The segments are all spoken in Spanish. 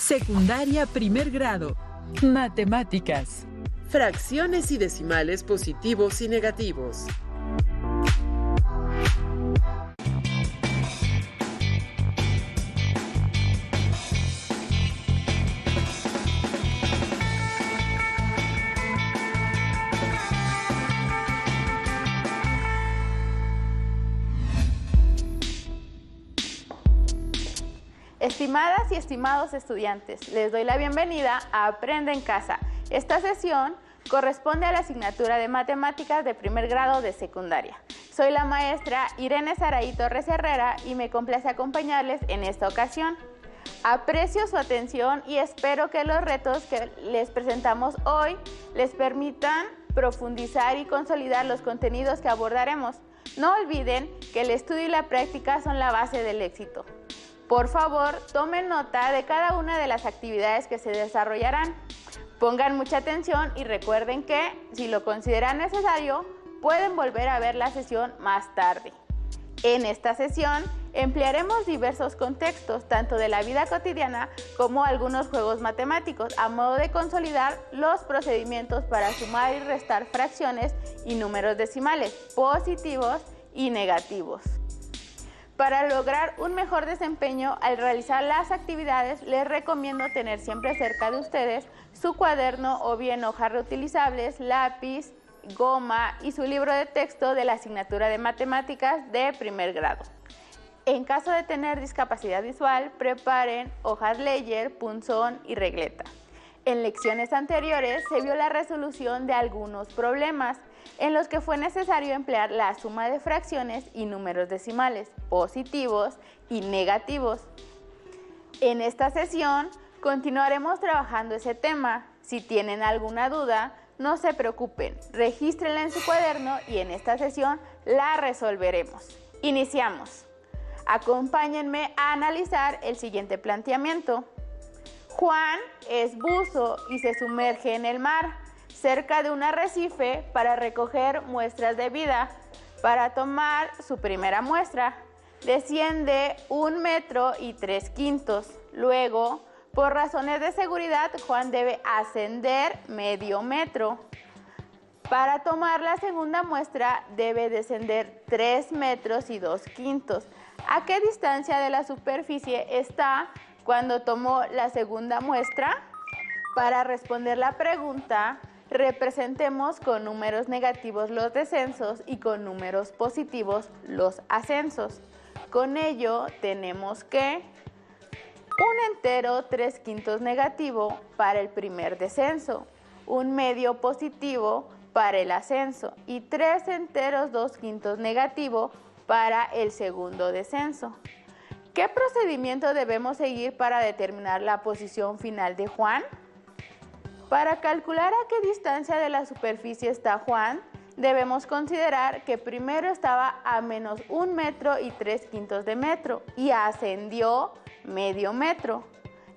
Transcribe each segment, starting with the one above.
Secundaria primer grado. Matemáticas. Fracciones y decimales positivos y negativos. Estimadas y estimados estudiantes, les doy la bienvenida a Aprende en Casa. Esta sesión corresponde a la asignatura de Matemáticas de primer grado de secundaria. Soy la maestra Irene Saraí Torres Herrera y me complace acompañarles en esta ocasión. Aprecio su atención y espero que los retos que les presentamos hoy les permitan profundizar y consolidar los contenidos que abordaremos. No olviden que el estudio y la práctica son la base del éxito. Por favor, tomen nota de cada una de las actividades que se desarrollarán. Pongan mucha atención y recuerden que, si lo consideran necesario, pueden volver a ver la sesión más tarde. En esta sesión, emplearemos diversos contextos, tanto de la vida cotidiana como algunos juegos matemáticos, a modo de consolidar los procedimientos para sumar y restar fracciones y números decimales, positivos y negativos. Para lograr un mejor desempeño al realizar las actividades, les recomiendo tener siempre cerca de ustedes su cuaderno o bien hojas reutilizables, lápiz, goma y su libro de texto de la asignatura de Matemáticas de primer grado. En caso de tener discapacidad visual, preparen hojas Ledger, punzón y regleta. En lecciones anteriores se vio la resolución de algunos problemas en los que fue necesario emplear la suma de fracciones y números decimales, positivos y negativos. En esta sesión continuaremos trabajando ese tema. Si tienen alguna duda, no se preocupen, regístrenla en su cuaderno y en esta sesión la resolveremos. Iniciamos. Acompáñenme a analizar el siguiente planteamiento. Juan es buzo y se sumerge en el mar, cerca de un arrecife para recoger muestras de vida. Para tomar su primera muestra, desciende 1 metro y 3/5. Luego, por razones de seguridad, Juan debe ascender medio metro. Para tomar la segunda muestra, debe descender 3 metros y 2/5. ¿A qué distancia de la superficie está cuando tomó la segunda muestra? Para responder la pregunta, representemos con números negativos los descensos y con números positivos los ascensos. Con ello tenemos que 1 entero 3/5 negativo para el primer descenso, 1 medio positivo para el ascenso y 3 enteros 2/5 negativo para el segundo descenso. ¿Qué procedimiento debemos seguir para determinar la posición final de Juan? Para calcular a qué distancia de la superficie está Juan, debemos considerar que primero estaba a menos 1 metro y 3/5 de metro y ascendió medio metro.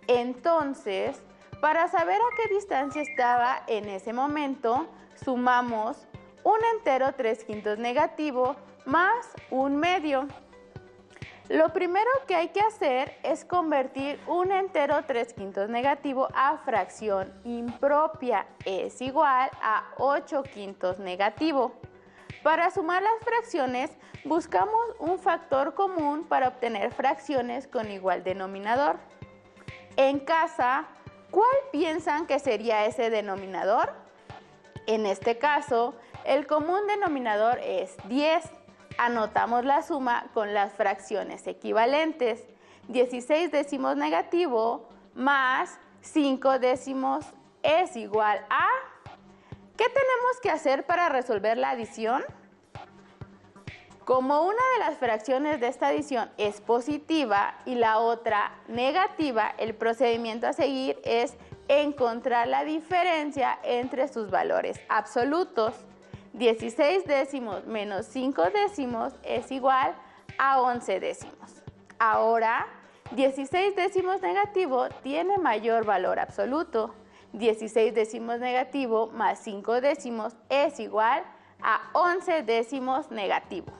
Entonces, para saber a qué distancia estaba en ese momento, sumamos 1 entero 3/5 negativo más 1 medio. Lo primero que hay que hacer es convertir 1 entero 3/5 negativo a fracción impropia. Es igual a 8/5 negativo. Para sumar las fracciones, buscamos un factor común para obtener fracciones con igual denominador. En casa, ¿cuál piensan que sería ese denominador? En este caso, el común denominador es 10. Anotamos la suma con las fracciones equivalentes. 16 décimos negativo más 5 décimos es igual a... ¿Qué tenemos que hacer para resolver la adición? Como una de las fracciones de esta adición es positiva y la otra negativa, el procedimiento a seguir es encontrar la diferencia entre sus valores absolutos. 16 décimos menos 5 décimos es igual a 11 décimos. Ahora, 16 décimos negativo tiene mayor valor absoluto. 16 décimos negativo más 5 décimos es igual a 11 décimos negativo,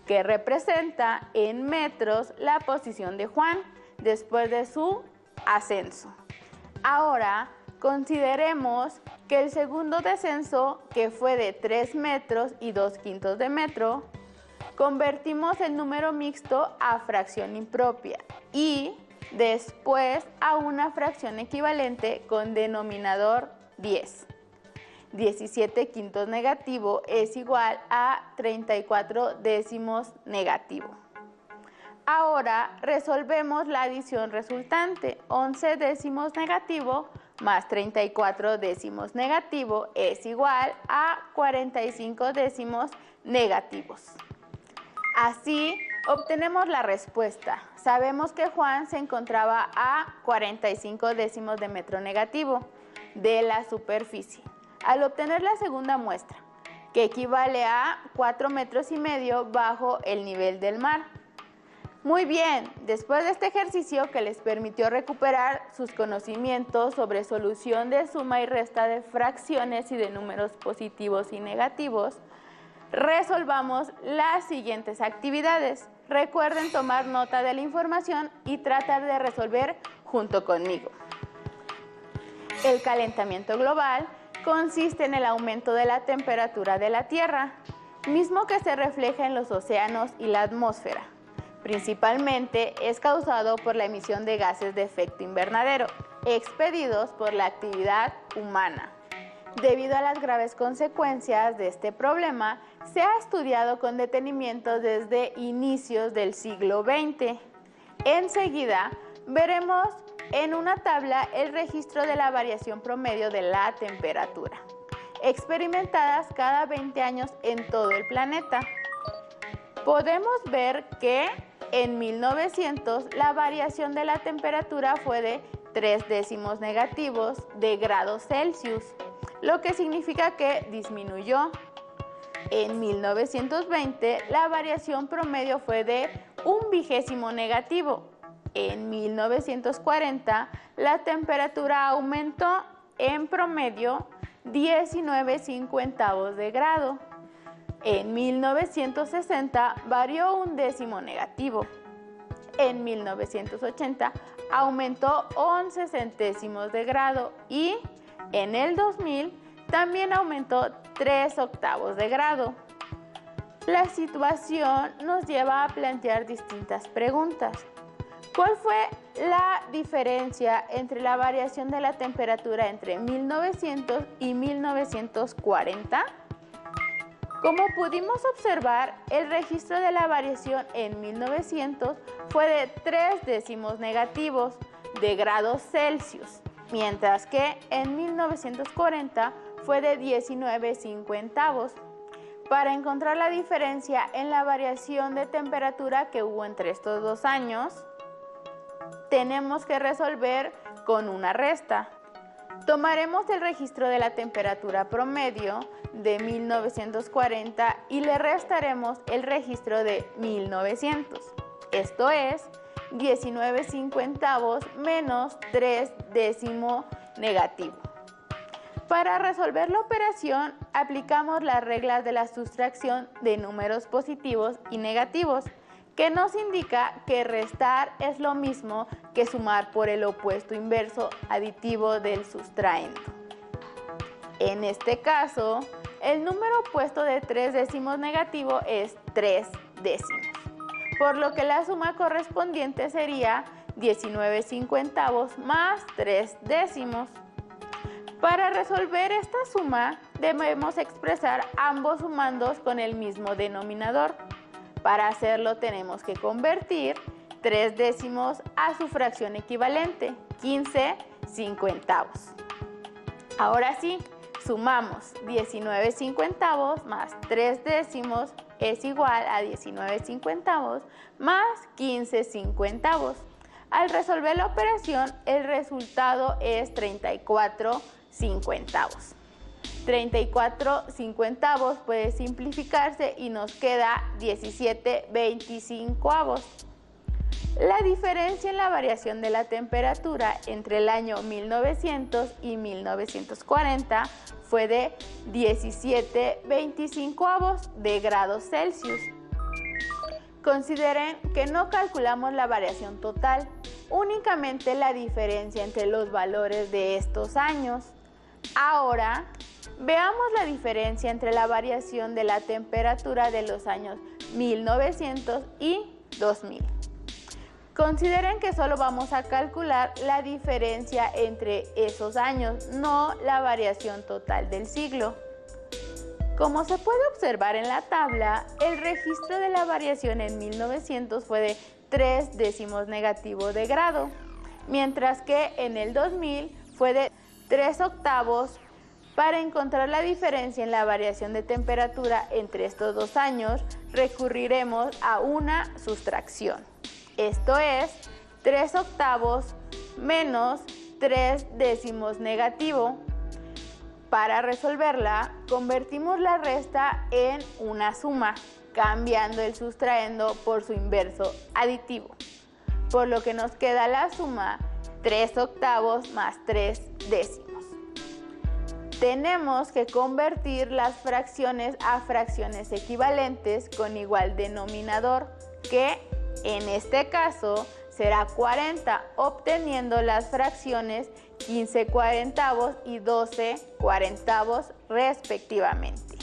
que representa en metros la posición de Juan después de su ascenso. Ahora, consideremos que el segundo descenso, que fue de 3 metros y 2/5 de metro, convertimos el número mixto a fracción impropia y después a una fracción equivalente con denominador 10. 17/5 negativo es igual a 34 décimos negativo. Ahora resolvemos la adición resultante. 11 décimos negativo más 34 décimos negativo es igual a 45 décimos negativos. Así obtenemos la respuesta. Sabemos que Juan se encontraba a 45 décimos de metro negativo de la superficie. Al obtener la segunda muestra, que equivale a 4,5 metros bajo el nivel del mar. Muy bien, después de este ejercicio que les permitió recuperar sus conocimientos sobre solución de suma y resta de fracciones y de números positivos y negativos, resolvamos las siguientes actividades. Recuerden tomar nota de la información y tratar de resolver junto conmigo. El calentamiento global consiste en el aumento de la temperatura de la Tierra, mismo que se refleja en los océanos y la atmósfera. Principalmente es causado por la emisión de gases de efecto invernadero, expedidos por la actividad humana. Debido a las graves consecuencias de este problema, se ha estudiado con detenimiento desde inicios del siglo XX. Enseguida, veremos en una tabla el registro de la variación promedio de la temperatura, experimentadas cada 20 años en todo el planeta. Podemos ver que en 1900 la variación de la temperatura fue de 3 décimos negativos de grados Celsius, lo que significa que disminuyó. En 1920 la variación promedio fue de 1/20 negativo. En 1940 la temperatura aumentó en promedio 19/50 de grado. En 1960 varió 1 décimo negativo. En 1980 aumentó 11 centésimos de grado y en el 2000 también aumentó 3/8 de grado. La situación nos lleva a plantear distintas preguntas. ¿Cuál fue la diferencia entre la variación de la temperatura entre 1900 y 1940? Como pudimos observar, el registro de la variación en 1900 fue de 3 décimos negativos de grados Celsius, mientras que en 1940 fue de 19/50. Para encontrar la diferencia en la variación de temperatura que hubo entre estos dos años, tenemos que resolver con una resta. Tomaremos el registro de la temperatura promedio de 1940 y le restaremos el registro de 1900. Esto es 19/50 menos 3 décimo negativo. Para resolver la operación, aplicamos las reglas de la sustracción de números positivos y negativos, que nos indica que restar es lo mismo que sumar por el opuesto inverso aditivo del sustraendo. En este caso, el número opuesto de 3 décimos negativo es 3 décimos, por lo que la suma correspondiente sería 19/50 más 3 décimos. Para resolver esta suma, debemos expresar ambos sumandos con el mismo denominador. Para hacerlo tenemos que convertir 3 décimos a su fracción equivalente, 15/50. Ahora sí, sumamos 19/50 más 3 décimos es igual a 19/50 más 15/50. Al resolver la operación, el resultado es 34/50. 34/50 puede simplificarse y nos queda 17/25. La diferencia en la variación de la temperatura entre el año 1900 y 1940 fue de 17/25 de grados Celsius. Consideren que no calculamos la variación total, únicamente la diferencia entre los valores de estos años. Ahora, veamos la diferencia entre la variación de la temperatura de los años 1900 y 2000. Consideren que solo vamos a calcular la diferencia entre esos años, no la variación total del siglo. Como se puede observar en la tabla, el registro de la variación en 1900 fue de 3 décimos negativo de grado, mientras que en el 2000 fue de 3 octavos. Para encontrar la diferencia en la variación de temperatura entre estos dos años, recurriremos a una sustracción. Esto es 3 octavos menos 3 décimos negativo. Para resolverla, convertimos la resta en una suma, cambiando el sustraendo por su inverso aditivo, por lo que nos queda la suma 3 octavos más 3 décimos. Tenemos que convertir las fracciones a fracciones equivalentes con igual denominador, que en este caso será 40, obteniendo las fracciones 15 cuarentavos y 12 cuarentavos respectivamente.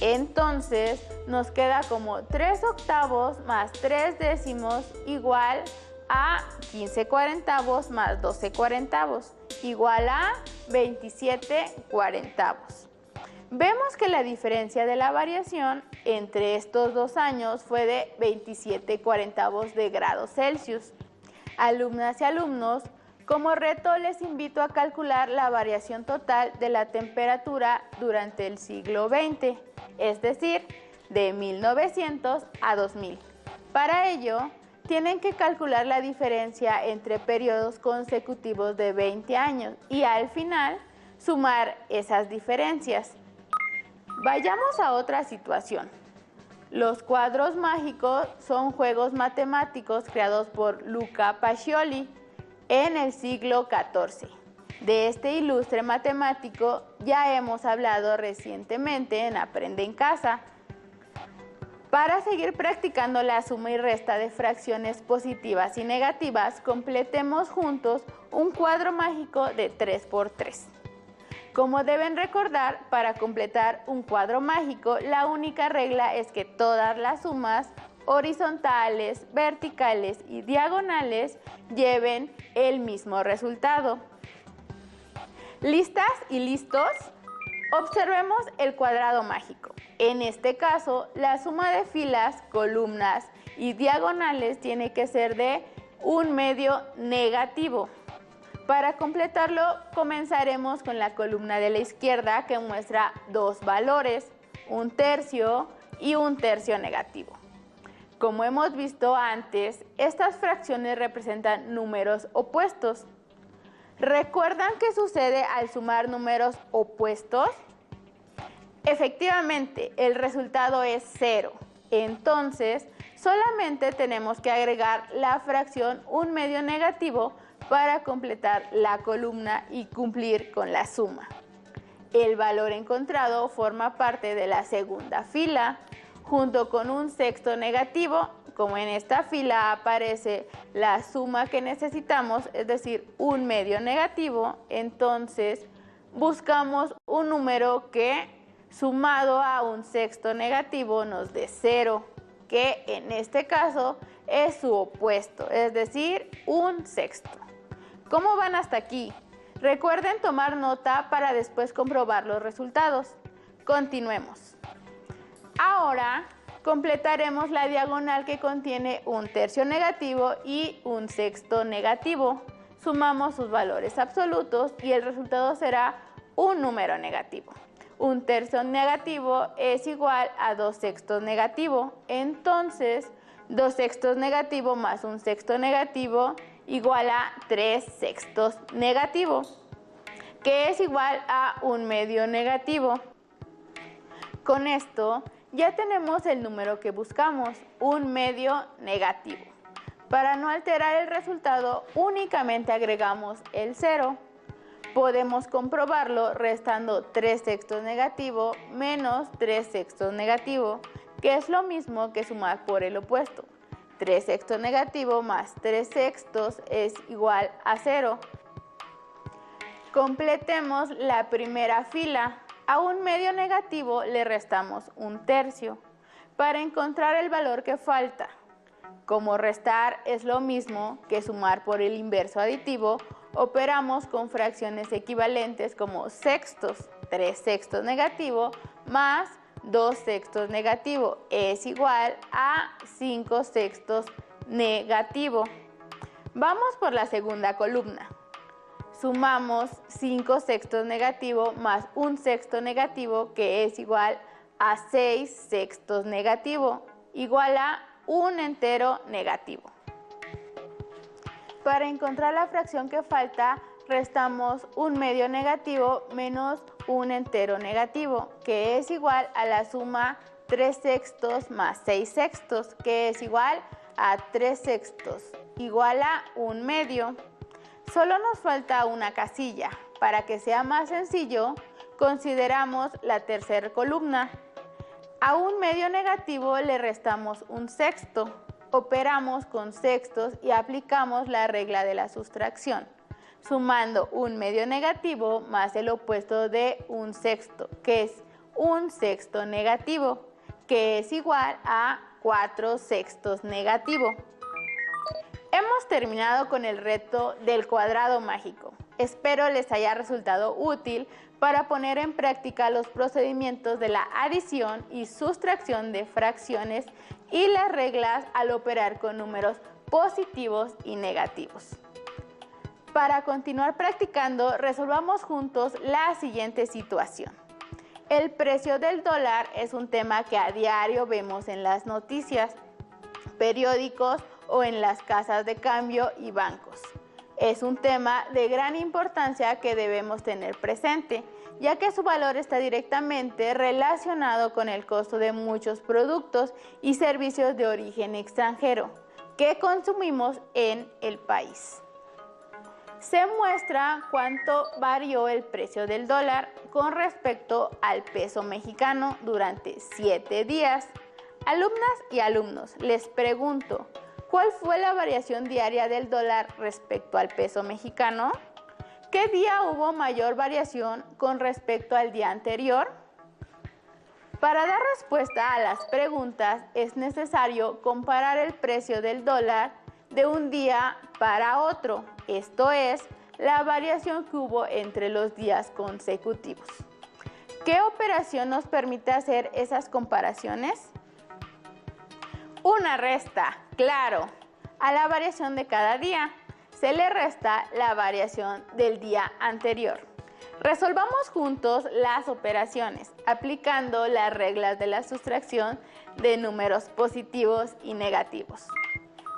Entonces nos queda como 3 octavos más 3 décimos igual a 15 cuarentavos más 12 cuarentavos igual a 27 cuarentavos. Vemos que la diferencia de la variación entre estos dos años fue de 27 cuarentavos de grados Celsius. Alumnas y alumnos, como reto les invito a calcular la variación total de la temperatura durante el siglo XX, es decir, de 1900 a 2000. Para ello, tienen que calcular la diferencia entre periodos consecutivos de 20 años y al final sumar esas diferencias. Vayamos a otra situación. Los cuadros mágicos son juegos matemáticos creados por Luca Pacioli en el siglo XIV. De este ilustre matemático ya hemos hablado recientemente en Aprende en Casa. Para seguir practicando la suma y resta de fracciones positivas y negativas, completemos juntos un cuadro mágico de 3×3. Como deben recordar, para completar un cuadro mágico, la única regla es que todas las sumas horizontales, verticales y diagonales lleven el mismo resultado. ¿Listas y listos? Observemos el cuadrado mágico. En este caso, la suma de filas, columnas y diagonales tiene que ser de un medio negativo. Para completarlo, comenzaremos con la columna de la izquierda que muestra dos valores, 1/3 y 1/3 negativo. Como hemos visto antes, estas fracciones representan números opuestos. ¿Recuerdan qué sucede al sumar números opuestos? Efectivamente, el resultado es 0. Entonces, solamente tenemos que agregar la fracción 1 medio negativo para completar la columna y cumplir con la suma. El valor encontrado forma parte de la segunda fila, junto con 1/6 negativo. Como en esta fila aparece la suma que necesitamos, es decir, 1 medio negativo, entonces buscamos un número que sumado a 1/6 negativo nos dé 0, que en este caso es su opuesto, es decir, 1/6. ¿Cómo van hasta aquí? Recuerden tomar nota para después comprobar los resultados. Continuemos. Ahora completaremos la diagonal que contiene 1/3 negativo y 1/6 negativo. Sumamos sus valores absolutos y el resultado será un número negativo. 1/3 negativo es igual a 2/6 negativo. Entonces, 2/6 negativo más 1/6 negativo igual a 3/6 negativo, que es igual a 1 medio negativo. Con esto ya tenemos el número que buscamos, 1 medio negativo. Para no alterar el resultado, únicamente agregamos el 0. Podemos comprobarlo restando 3/6 negativo menos 3/6 negativo, que es lo mismo que sumar por el opuesto. 3 sextos negativo más 3 sextos es igual a 0. Completemos la primera fila. A un medio negativo le restamos un tercio. Para encontrar el valor que falta, como restar es lo mismo que sumar por el inverso aditivo, operamos con fracciones equivalentes como sextos. 3 sextos negativo más 2 sextos negativo es igual a 5 sextos negativo. Vamos por la segunda columna. Sumamos 5 sextos negativo más 1 sexto negativo, que es igual a 6 sextos negativo, igual a 1 entero negativo. Para encontrar la fracción que falta, restamos un medio negativo menos un entero negativo, que es igual a la suma 3 sextos más 6 sextos, que es igual a 3 sextos, igual a un medio. Solo nos falta una casilla. Para que sea más sencillo, consideramos la tercera columna. A un medio negativo le restamos un sexto. Operamos con sextos y aplicamos la regla de la sustracción, sumando un medio negativo más el opuesto de un sexto, que es un sexto negativo, que es igual a 4 sextos negativo. Hemos terminado con el reto del cuadrado mágico. Espero les haya resultado útil para poner en práctica los procedimientos de la adición y sustracción de fracciones y las reglas al operar con números positivos y negativos. Para continuar practicando, resolvamos juntos la siguiente situación. El precio del dólar es un tema que a diario vemos en las noticias, periódicos o en las casas de cambio y bancos. Es un tema de gran importancia que debemos tener presente, ya que su valor está directamente relacionado con el costo de muchos productos y servicios de origen extranjero que consumimos en el país. Se muestra cuánto varió el precio del dólar con respecto al peso mexicano durante 7 días. Alumnas y alumnos, les pregunto, ¿cuál fue la variación diaria del dólar respecto al peso mexicano? ¿Qué día hubo mayor variación con respecto al día anterior? Para dar respuesta a las preguntas es necesario comparar el precio del dólar de un día para otro, esto es, la variación que hubo entre los días consecutivos. ¿Qué operación nos permite hacer esas comparaciones? Una resta, claro. A la variación de cada día se le resta la variación del día anterior. Resolvamos juntos las operaciones aplicando las reglas de la sustracción de números positivos y negativos.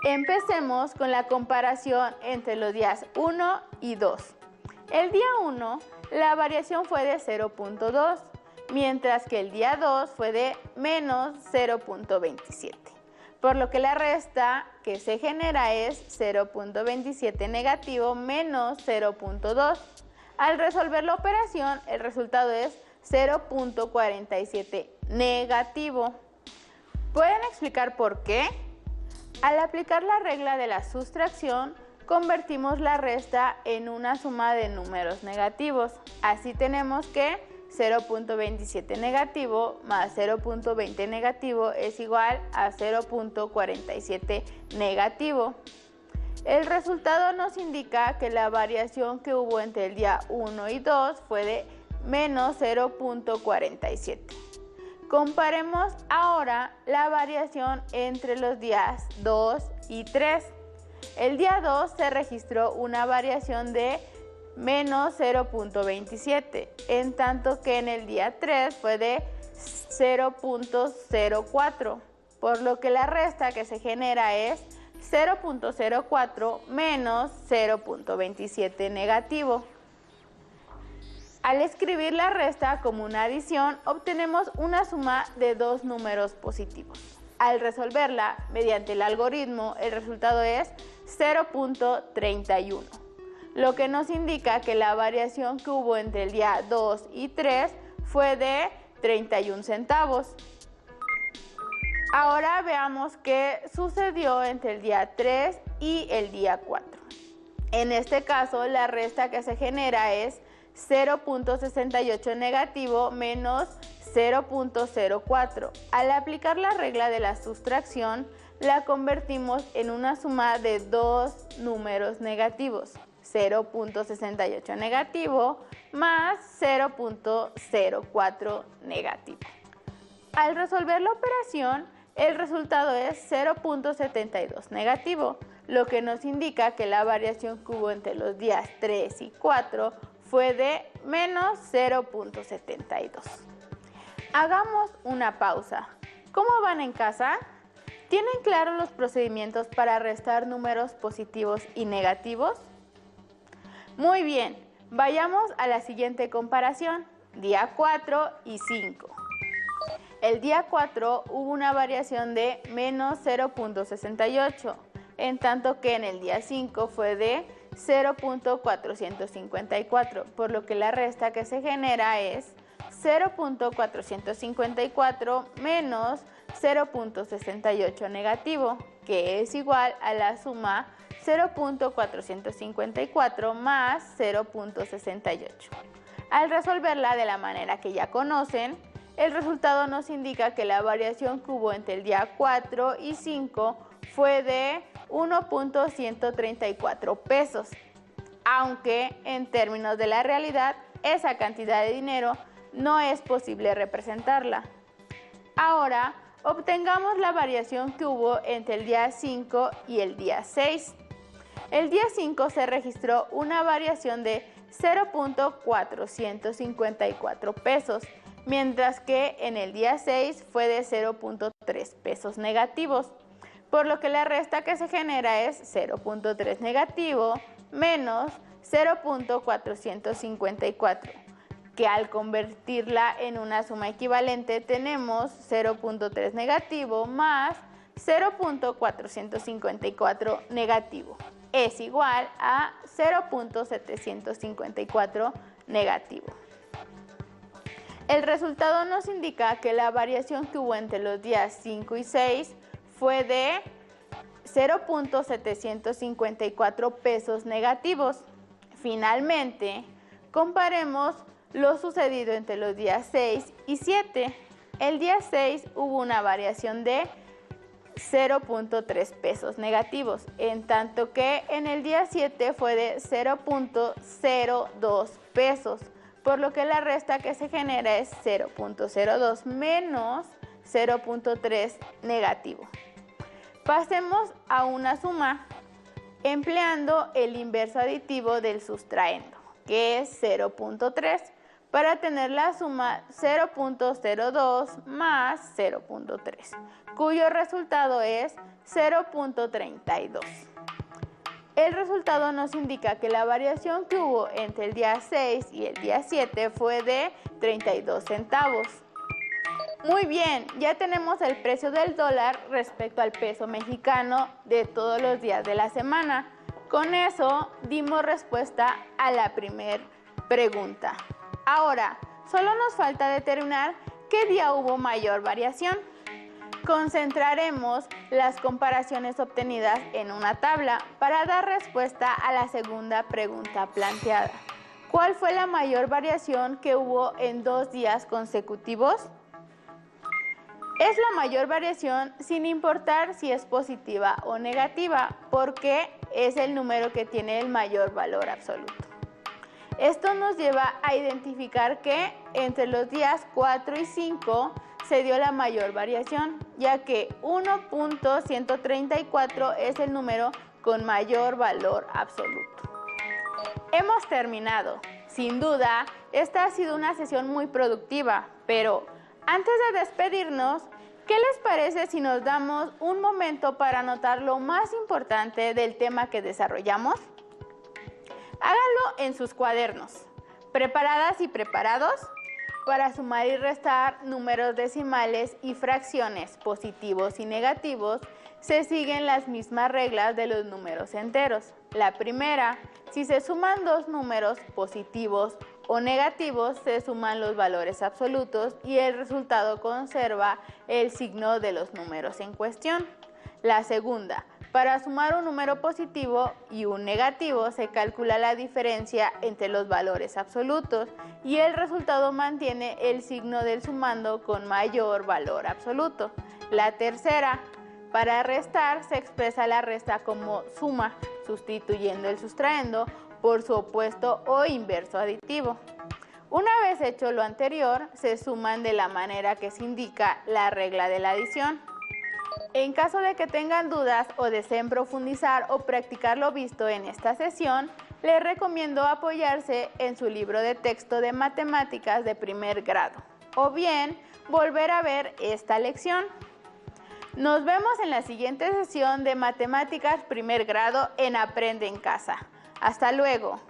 Empecemos con la comparación entre los días 1 y 2. El día 1, la variación fue de 0.2, mientras que el día 2 fue de menos 0.27. Por lo que la resta que se genera es 0.27 negativo menos 0.2. Al resolver la operación, el resultado es 0.47 negativo. ¿Pueden explicar por qué? Al aplicar la regla de la sustracción, convertimos la resta en una suma de números negativos. Así tenemos que 0.27 negativo más 0.20 negativo es igual a 0.47 negativo. El resultado nos indica que la variación que hubo entre el día 1 y 2 fue de menos 0.47. Comparemos ahora la variación entre los días 2 y 3. El día 2 se registró una variación de menos 0.27, en tanto que en el día 3 fue de 0.04, por lo que la resta que se genera es 0.04 menos 0.27 negativo. Al escribir la resta como una adición, obtenemos una suma de dos números positivos. Al resolverla mediante el algoritmo, el resultado es 0.31. Lo que nos indica que la variación que hubo entre el día 2 y 3 fue de 31 centavos. Ahora veamos qué sucedió entre el día 3 y el día 4. En este caso, la resta que se genera es 0.68 negativo menos 0.04. Al aplicar la regla de la sustracción, la convertimos en una suma de dos números negativos, 0.68 negativo más 0.04 negativo. Al resolver la operación, el resultado es 0.72 negativo, lo que nos indica que la variación que hubo entre los días 3 y 4 fue de menos 0.72. Hagamos una pausa. ¿Cómo van en casa? ¿Tienen claros los procedimientos para restar números positivos y negativos? Muy bien, vayamos a la siguiente comparación, día 4 y 5. El día 4 hubo una variación de menos 0.68, en tanto que en el día 5 fue de 0.454, por lo que la resta que se genera es 0.454 menos 0.68 negativo, que es igual a la suma 0.454 más 0.68. Al resolverla de la manera que ya conocen, el resultado nos indica que la variación que hubo entre el día 4 y 5 fue de 1.134 pesos, aunque en términos de la realidad esa cantidad de dinero no es posible representarla. Ahora, obtengamos la variación que hubo entre el día 5 y el día 6. El día 5 se registró una variación de 0.454 pesos, mientras que en el día 6 fue de 0.3 pesos negativos, por lo que la resta que se genera es 0.3 negativo menos 0.454, que al convertirla en una suma equivalente tenemos 0.3 negativo más 0.454 negativo, es igual a 0.754 negativo. El resultado nos indica que la variación que hubo entre los días 5 y 6 fue de 0.754 pesos negativos. Finalmente, comparemos lo sucedido entre los días 6 y 7. El día 6 hubo una variación de 0.3 pesos negativos, en tanto que en el día 7 fue de 0.02 pesos, por lo que la resta que se genera es 0.02 menos 0.3 negativo. Pasemos a una suma, empleando el inverso aditivo del sustraendo, que es 0.3, para tener la suma 0.02 más 0.3, cuyo resultado es 0.32. El resultado nos indica que la variación que hubo entre el día 6 y el día 7 fue de 32 centavos. Muy bien, ya tenemos el precio del dólar respecto al peso mexicano de todos los días de la semana. Con eso dimos respuesta a la primera pregunta. Ahora, solo nos falta determinar qué día hubo mayor variación. Concentraremos las comparaciones obtenidas en una tabla para dar respuesta a la segunda pregunta planteada. ¿Cuál fue la mayor variación que hubo en 2 días consecutivos? Es la mayor variación sin importar si es positiva o negativa, porque es el número que tiene el mayor valor absoluto. Esto nos lleva a identificar que entre los días 4 y 5 se dio la mayor variación, ya que 1.134 es el número con mayor valor absoluto. Hemos terminado. Sin duda, esta ha sido una sesión muy productiva, pero antes de despedirnos, ¿qué les parece si nos damos un momento para anotar lo más importante del tema que desarrollamos? Háganlo en sus cuadernos. ¿Preparadas y preparados? Para sumar y restar números decimales y fracciones positivos y negativos, se siguen las mismas reglas de los números enteros. La primera, si se suman 2 números positivos o negativos se suman los valores absolutos y el resultado conserva el signo de los números en cuestión. La segunda, para sumar un número positivo y un negativo se calcula la diferencia entre los valores absolutos y el resultado mantiene el signo del sumando con mayor valor absoluto. La tercera, para restar se expresa la resta como suma, sustituyendo el sustraendo por su opuesto o inverso aditivo. Una vez hecho lo anterior, se suman de la manera que se indica la regla de la adición. En caso de que tengan dudas o deseen profundizar o practicar lo visto en esta sesión, les recomiendo apoyarse en su libro de texto de matemáticas de primer grado o bien volver a ver esta lección. Nos vemos en la siguiente sesión de matemáticas primer grado en Aprende en Casa. Hasta luego.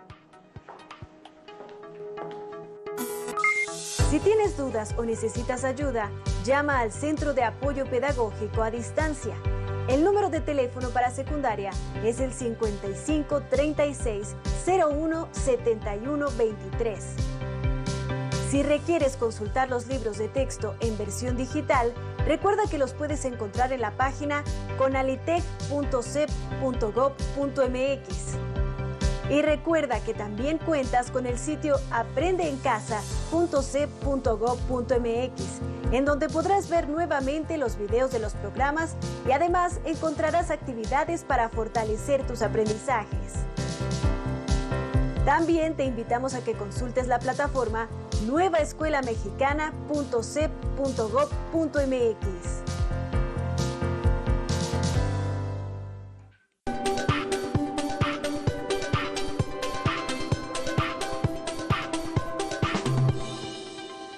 Si tienes dudas o necesitas ayuda, llama al Centro de Apoyo Pedagógico a Distancia. El número de teléfono para secundaria es el 55 36 01 71 23. Si requieres consultar los libros de texto en versión digital, recuerda que los puedes encontrar en la página conalitec.cep.gov.mx. Y recuerda que también cuentas con el sitio aprendeencasa.cep.gov.mx, en donde podrás ver nuevamente los videos de los programas y además encontrarás actividades para fortalecer tus aprendizajes. También te invitamos a que consultes la plataforma nuevaescuelamexicana.cep.gov.mx.